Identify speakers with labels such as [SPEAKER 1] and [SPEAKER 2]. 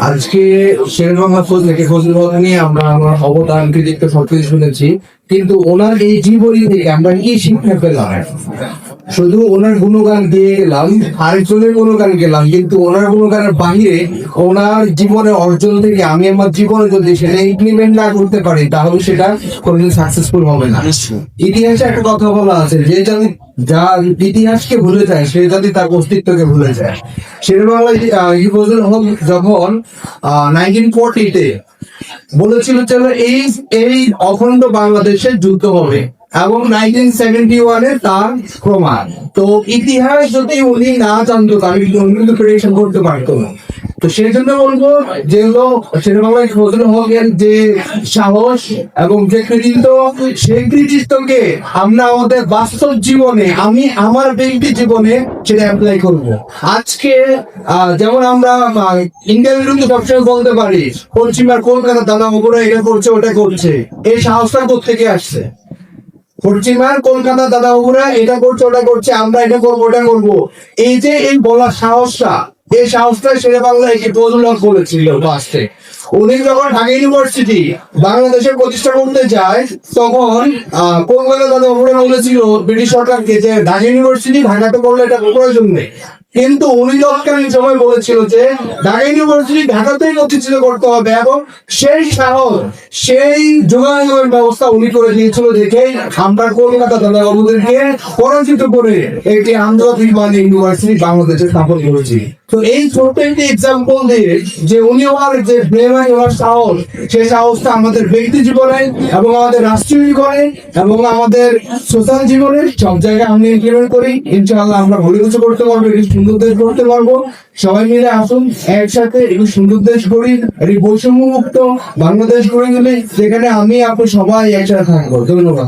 [SPEAKER 1] আজকে শেরেবাংলা থেকে ফজলুল হক নিয়ে আমরা আমার অবদান কৃতিত্ব সবকিছু শুনেছি, কিন্তু ওনার এই জীবনী থেকে আমরা কি শিক্ষা পেলাম? শুধু ওনার গুণগান দিয়ে গেলাম, আরেকজনের গুণগান গেলাম, কিন্তু ওনার গুণগানের বাহিরে ওনার জীবনের অর্জন থেকে আমি আমার জীবনে যদি সেটা ইমপ্লিমেন্ট না করতে পারি তাহলে সেটা কোনোদিন সাকসেসফুল হবে না। ইতিহাসে একটা কথা বলা আছে, যে জাতি যার ইতিহাসকে ভুলে যায় সে জাতি তার অস্তিত্বকে ভুলে যায়। শেরেবাংলায় ফজলুল হক যখন 1940-তে বলেছিল চলো এই এই অখণ্ড বাংলাদেশে যুদ্ধ হবে, এবং 1971-এ তার প্রমাণ। তো ইতিহাস যদি উনি না জানতো তাহলে উনি কিন্তু প্রেডিকশন করতে পারতো না। তো সেই জন্য বলবো, যেগুলো শেরেবাংলায় ফজলুল হকের যে সাহস এবং যে কৃতিত্ব, সেই কৃতিত্বকে আমরা আমাদের বাস্তব জীবনে, আমি আমার ব্যক্তি জীবনে সেটা অ্যাপ্লাই করব। আজকে যেমন আমরা ইন্ডিয়ান বিরুদ্ধে সবসময় বলতে পারি পশ্চিমার কলকাতা দাদা বাবুরা এটা করছে ওটা করছে, এই সাহসটা কোত্থেকে আসছে? পশ্চিমার কলকাতা দাদা বাবুরা এটা করছে ওটা করছে, আমরা এটা করবো ওটা করবো, এই যে এই বলার সাহসটা, এই সাহসটা শেরেবাংলায় ফজলুল হক বলেছিল লাস্টে। উনি যখন ঢাকা ইউনিভার্সিটি বাংলাদেশে প্রতিষ্ঠা করতে যায় তখন কলকাতা দাদা বাবুরা বলেছিল ব্রিটিশ সরকারকে যে ঢাকা ইউনিভার্সিটি ঢাকাতে করলে এটা প্রয়োজন নেই, কিন্তু উনি তৎকালীন সময় বলেছিল যে ঢাকা ইউনিভার্সিটি ঢাকাতেই প্রতিষ্ঠিত করতে হবে, এবং সেই সাহস, সেই যোগাযোগের ব্যবস্থা উনি করে দিয়েছিল দেখে আমরা কলকাতা দাদা বাবুদেরকে পরাজিত করে একটি আন্তর্জাতিক মানের ইউনিভার্সিটি বাংলাদেশে স্থাপন করেছি। তো এই ছোট্ট একটি এক্সাম্পল দিয়ে যে উনি আমার যে প্রেমায় আমার সাহস, সেই সাহসটা আমাদের ব্যক্তি জীবনে এবং আমাদের রাষ্ট্রীয় জীবনে এবং আমাদের সোশ্যাল জীবনে সব জায়গায় আমি ইমপ্লিমেন্ট করি। ইনশাআল্লাহ আমরা ভালো কিছু করতে পারবো, একটি সুন্দর দেশ করতে পারবো। সবাই মিলে আসুন একসাথে একটি সুন্দর দেশ করি, একটি বৈষম্য মুক্ত বাংলাদেশ গড়ে তুলি, যেখানে আমি আপনি সবাই একসাথে থাকবো। ধন্যবাদ।